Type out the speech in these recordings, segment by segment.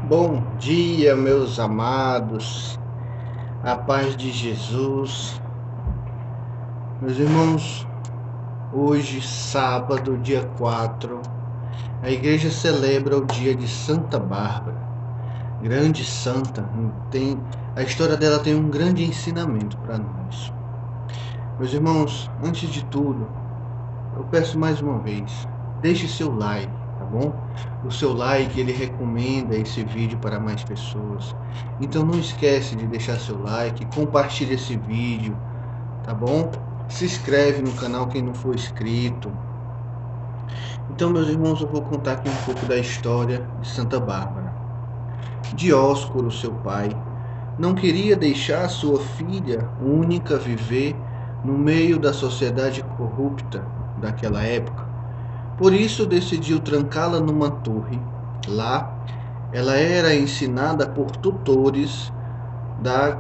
Bom dia, meus amados, a paz de Jesus. Meus irmãos, hoje, sábado, dia 4, a igreja celebra o dia de Santa Bárbara, grande santa. A história dela tem um grande ensinamento para nós. Meus irmãos, antes de tudo, eu peço mais uma vez, deixe seu like, tá bom? O seu like, ele recomenda esse vídeo para mais pessoas. Então não esquece de deixar seu like, compartilhe esse vídeo, tá bom? Se inscreve no canal quem não for inscrito. Então, meus irmãos, eu vou contar aqui um pouco da história de Santa Bárbara. Dióscoro, seu pai, não queria deixar sua filha única viver no meio da sociedade corrupta daquela época. Por isso decidiu trancá-la numa torre. Lá, ela era ensinada por tutores da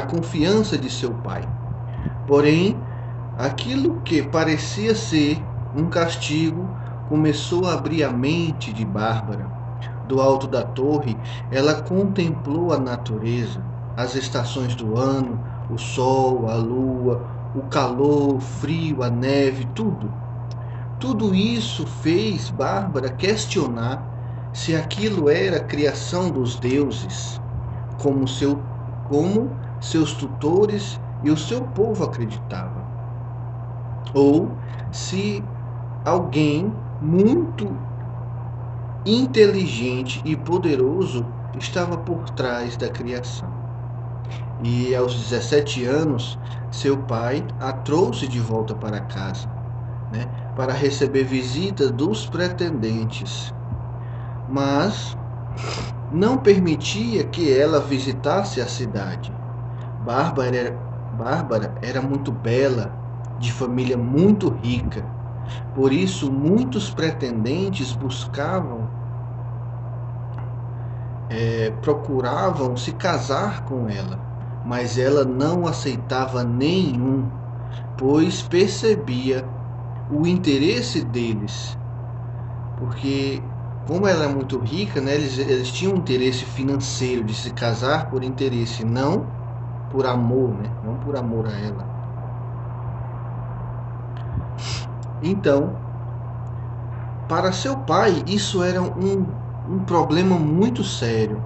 confiança de seu pai. Porém, aquilo que parecia ser um castigo começou a abrir a mente de Bárbara. Do alto da torre, ela contemplou a natureza, as estações do ano, o sol, a lua, o calor, o frio, a neve, tudo. Tudo isso fez Bárbara questionar se aquilo era criação dos deuses, como seus tutores e o seu povo acreditavam, ou se alguém muito inteligente e poderoso estava por trás da criação. E aos 17 anos, seu pai a trouxe de volta para casa, para receber visita dos pretendentes, mas não permitia que ela visitasse a cidade. Bárbara era muito bela, de família muito rica. Por isso, muitos pretendentes procuravam se casar com ela, mas ela não aceitava nenhum, pois percebia o interesse deles, porque como ela é muito rica, eles tinham um interesse financeiro de se casar por interesse, não por amor, não por amor a ela. Então, para seu pai, isso era um problema muito sério,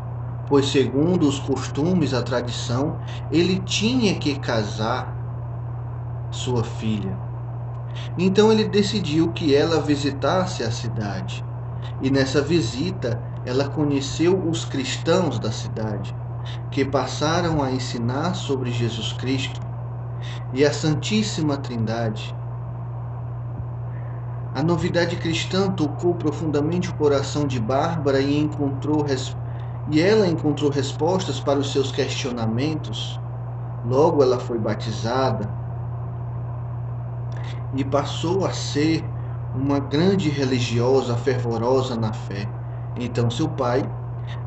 pois segundo os costumes, a tradição, ele tinha que casar sua filha. Então ele decidiu que ela visitasse a cidade. E nessa visita, ela conheceu os cristãos da cidade, que passaram a ensinar sobre Jesus Cristo e a Santíssima Trindade. A novidade cristã tocou profundamente o coração de Bárbara e ela encontrou respostas para os seus questionamentos. Logo ela foi batizada e passou a ser uma grande religiosa fervorosa na fé. Então seu pai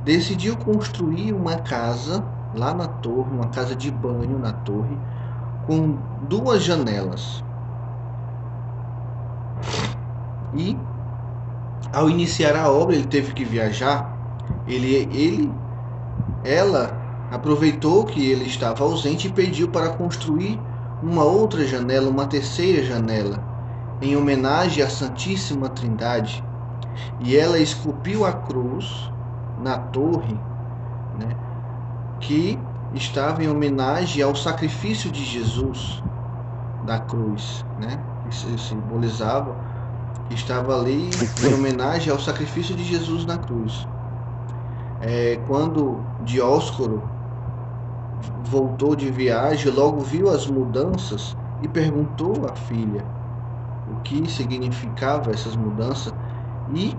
decidiu construir uma casa lá na torre, uma casa de banho na torre, com 2 janelas. E ao iniciar a obra, ele teve que viajar. Ela aproveitou que ele estava ausente e pediu para construir uma outra janela, uma terceira janela, em homenagem à Santíssima Trindade. E ela esculpiu a cruz na torre, que estava em homenagem ao sacrifício de Jesus da cruz, que simbolizava, estava ali em homenagem ao sacrifício de Jesus na cruz. Quando Dióscoro voltou de viagem, logo viu as mudanças e perguntou à filha o que significava essas mudanças, e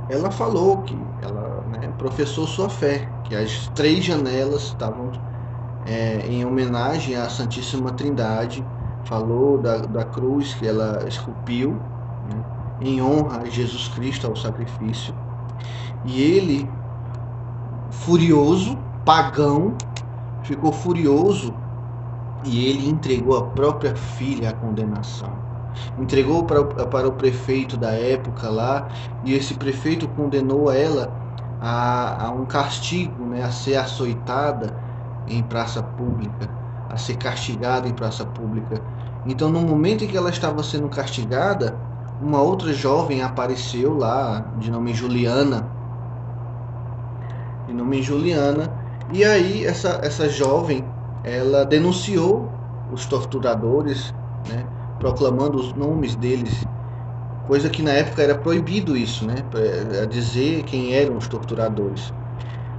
ela falou que ela professou sua fé, que as 3 janelas estavam em homenagem à Santíssima Trindade. Falou da cruz que ela esculpiu, em honra a Jesus Cristo, ao sacrifício. E ele, furioso, pagão, ficou furioso e ele entregou a própria filha à condenação. entregou para o prefeito da época lá, e esse prefeito condenou ela a um castigo, né, a ser açoitada em praça pública, a ser castigada em praça pública. Então, no momento em que ela estava sendo castigada, uma outra jovem apareceu lá, de nome Juliana, e aí essa jovem, ela denunciou os torturadores, né, proclamando os nomes deles, coisa que na época era proibido isso, né, pra dizer quem eram os torturadores.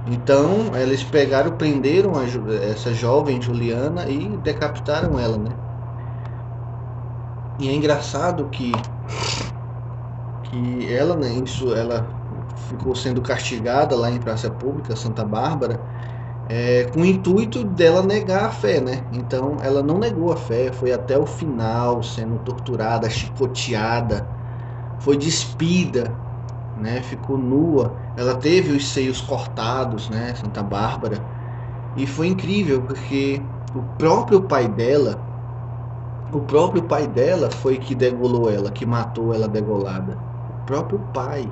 Então, eles prenderam essa jovem Juliana e decapitaram ela, né? E é engraçado que ela, né, ela ficou sendo castigada lá em praça pública, Santa Bárbara, com o intuito dela negar a fé, né? Então, ela não negou a fé, foi até o final, sendo torturada, chicoteada, foi despida, né? Ficou nua. Ela teve os seios cortados, né? Santa Bárbara. E foi incrível porque o próprio pai dela foi que degolou ela, que matou ela degolada. O próprio pai.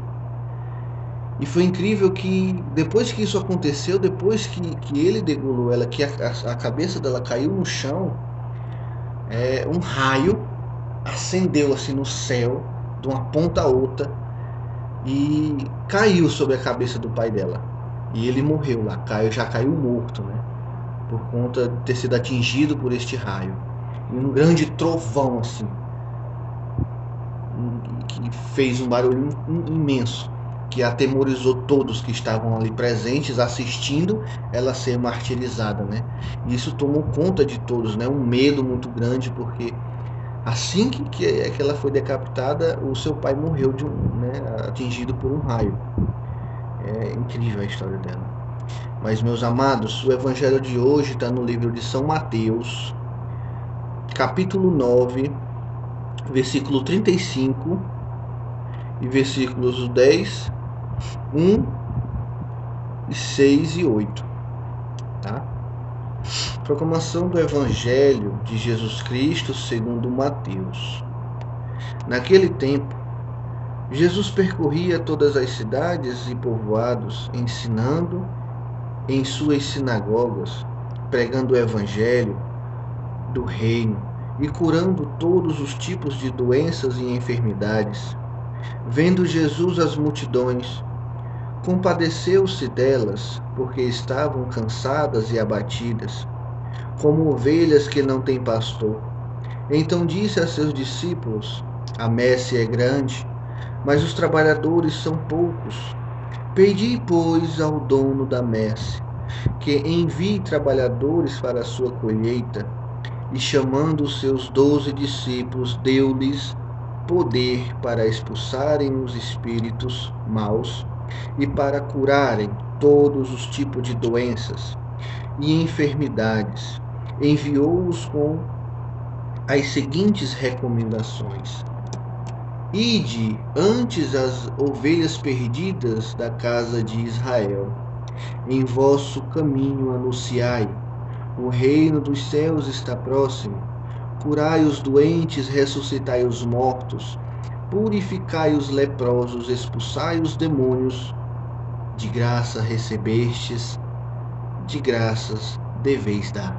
E foi incrível que depois que isso aconteceu, depois que ele degolou ela, que a cabeça dela caiu no chão, um raio acendeu assim no céu, de uma ponta a outra, e caiu sobre a cabeça do pai dela. E ele morreu lá, já caiu morto, né? Por conta de ter sido atingido por este raio. E um grande trovão assim, que fez um barulho imenso, que atemorizou todos que estavam ali presentes, assistindo ela ser martirizada, né? E isso tomou conta de todos, né? Um medo muito grande, porque assim que ela foi decapitada, o seu pai morreu atingido por um raio. É incrível a história dela. Mas, meus amados, o evangelho de hoje está no livro de São Mateus, capítulo 9, versículo 35 e versículos 10, 1, 6 e 8. Tá? Proclamação do Evangelho de Jesus Cristo segundo Mateus. Naquele tempo, Jesus percorria todas as cidades e povoados, ensinando em suas sinagogas, pregando o Evangelho do reino e curando todos os tipos de doenças e enfermidades. Vendo Jesus as multidões, compadeceu-se delas, porque estavam cansadas e abatidas, como ovelhas que não têm pastor. Então disse a seus discípulos: a messe é grande, mas os trabalhadores são poucos. Pedi, pois, ao dono da messe que envie trabalhadores para a sua colheita. E chamando os seus 12 discípulos, deu-lhes poder para expulsarem os espíritos maus e para curarem todos os tipos de doenças e enfermidades. Enviou-os com as seguintes recomendações: ide antes as ovelhas perdidas da casa de Israel. Em vosso caminho anunciai: o reino dos céus está próximo. Curai os doentes, ressuscitai os mortos, purificai os leprosos, expulsai os demônios. De graça recebestes, de graças deveis dar.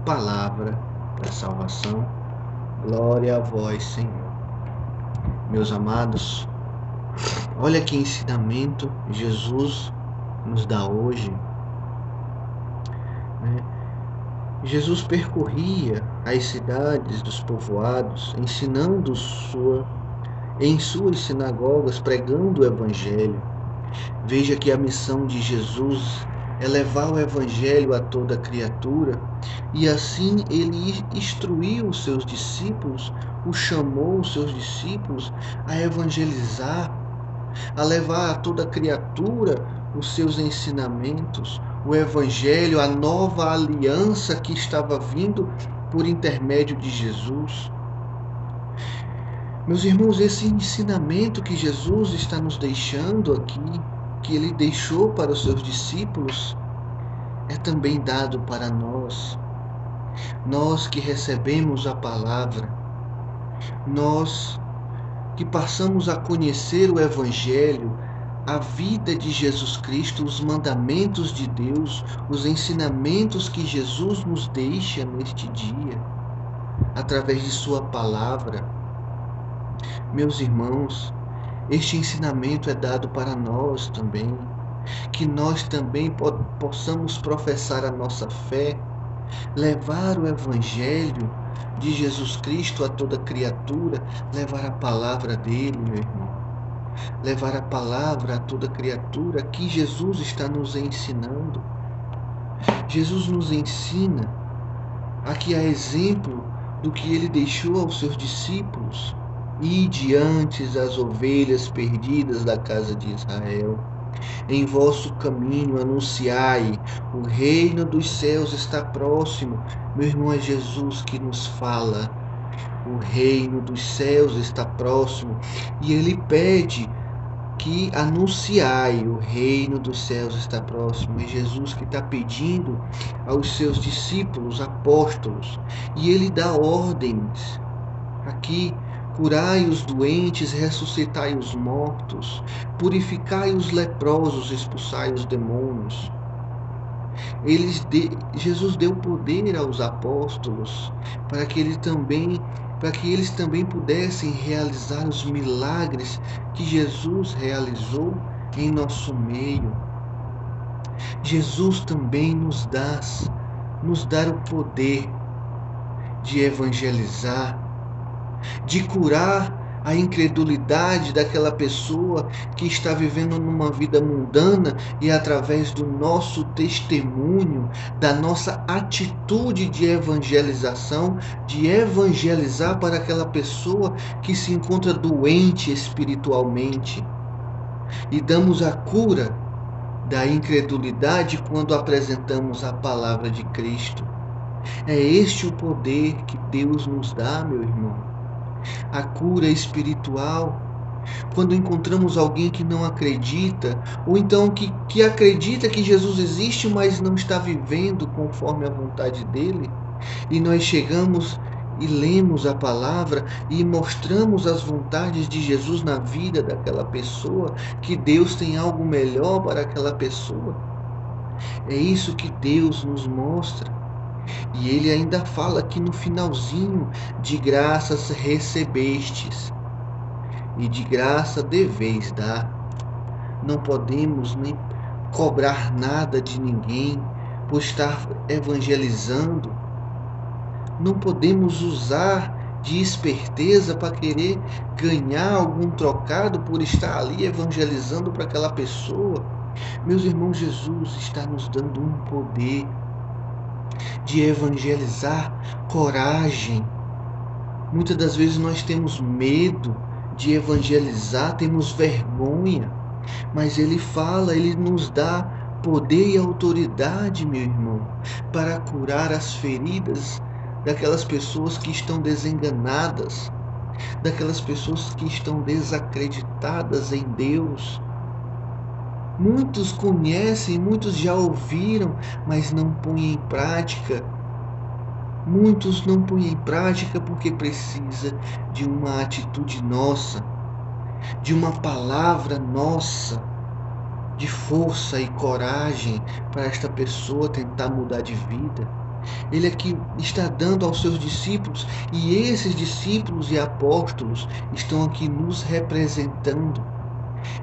Palavra da salvação. Glória a vós, Senhor. Meus amados, olha que ensinamento Jesus nos dá hoje, né? Jesus percorria as cidades dos povoados, ensinando em suas sinagogas, pregando o Evangelho. Veja que a missão de Jesus é levar o Evangelho a toda criatura, e assim ele instruiu os seus discípulos, chamou os seus discípulos a evangelizar, a levar a toda criatura os seus ensinamentos, o Evangelho, a nova aliança que estava vindo por intermédio de Jesus. Meus irmãos, esse ensinamento que Jesus está nos deixando aqui, que ele deixou para os seus discípulos, é também dado para nós. Nós que recebemos a palavra, Nós que passamos a conhecer o Evangelho, a vida de Jesus Cristo, os mandamentos de Deus, os ensinamentos que Jesus nos deixa neste dia, através de Sua palavra. Meus irmãos, este ensinamento é dado para nós também, que nós também possamos professar a nossa fé, levar o Evangelho de Jesus Cristo a toda criatura, levar a palavra dele, meu irmão. Levar a palavra a toda criatura que Jesus está nos ensinando. Jesus nos ensina aqui a exemplo do que ele deixou aos seus discípulos: ide antes as ovelhas perdidas da casa de Israel. Em vosso caminho anunciai, o reino dos céus está próximo. Meu irmão, é Jesus que nos fala. O reino dos céus está próximo. E ele pede que anunciai, o reino dos céus está próximo. É Jesus que está pedindo aos seus discípulos, apóstolos. E ele dá ordens aqui: curai os doentes, ressuscitai os mortos, purificai os leprosos, expulsai os demônios. Jesus deu poder aos apóstolos para que eles também pudessem realizar os milagres que Jesus realizou em nosso meio. Jesus também nos dá o poder de evangelizar, de curar a incredulidade daquela pessoa que está vivendo numa vida mundana, e através do nosso testemunho, da nossa atitude de evangelização, de evangelizar para aquela pessoa que se encontra doente espiritualmente. E damos a cura da incredulidade quando apresentamos a palavra de Cristo. É este o poder que Deus nos dá, meu irmão. A cura espiritual, quando encontramos alguém que não acredita, ou então que acredita que Jesus existe, mas não está vivendo conforme a vontade dele, e nós chegamos e lemos a palavra e mostramos as vontades de Jesus na vida daquela pessoa, que Deus tem algo melhor para aquela pessoa. É isso que Deus nos mostra. E ele ainda fala aqui no finalzinho: de graças recebestes, e de graça deveis dar. Não podemos nem cobrar nada de ninguém por estar evangelizando. Não podemos usar de esperteza para querer ganhar algum trocado por estar ali evangelizando para aquela pessoa. Meus irmãos, Jesus está nos dando um poder de evangelizar, coragem. Muitas das vezes nós temos medo de evangelizar, temos vergonha, mas ele fala, ele nos dá poder e autoridade, meu irmão, para curar as feridas daquelas pessoas que estão desenganadas, daquelas pessoas que estão desacreditadas em Deus. Muitos conhecem, muitos já ouviram, mas não põem em prática. Muitos não põem em prática porque precisa de uma atitude nossa, de uma palavra nossa, de força e coragem para esta pessoa tentar mudar de vida. Ele aqui está dando aos seus discípulos, e esses discípulos e apóstolos estão aqui nos representando.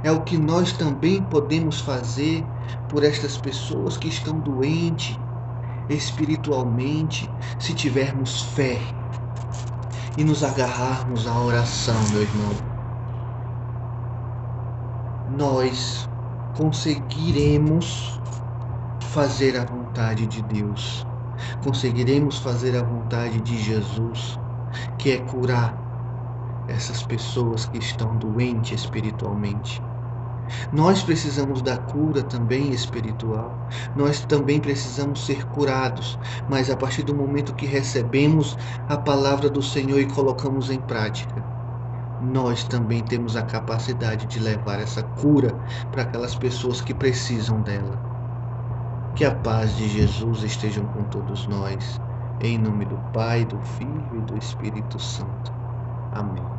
É o que nós também podemos fazer por estas pessoas que estão doentes espiritualmente, se tivermos fé e nos agarrarmos à oração, meu irmão. Nós conseguiremos fazer a vontade de Deus. Conseguiremos fazer a vontade de Jesus, que é curar essas pessoas que estão doentes espiritualmente. Nós precisamos da cura também espiritual. Nós também precisamos ser curados, mas a partir do momento que recebemos a palavra do Senhor e colocamos em prática, nós também temos a capacidade de levar essa cura para aquelas pessoas que precisam dela. Que a paz de Jesus esteja com todos nós, em nome do Pai, do Filho e do Espírito Santo. Amém.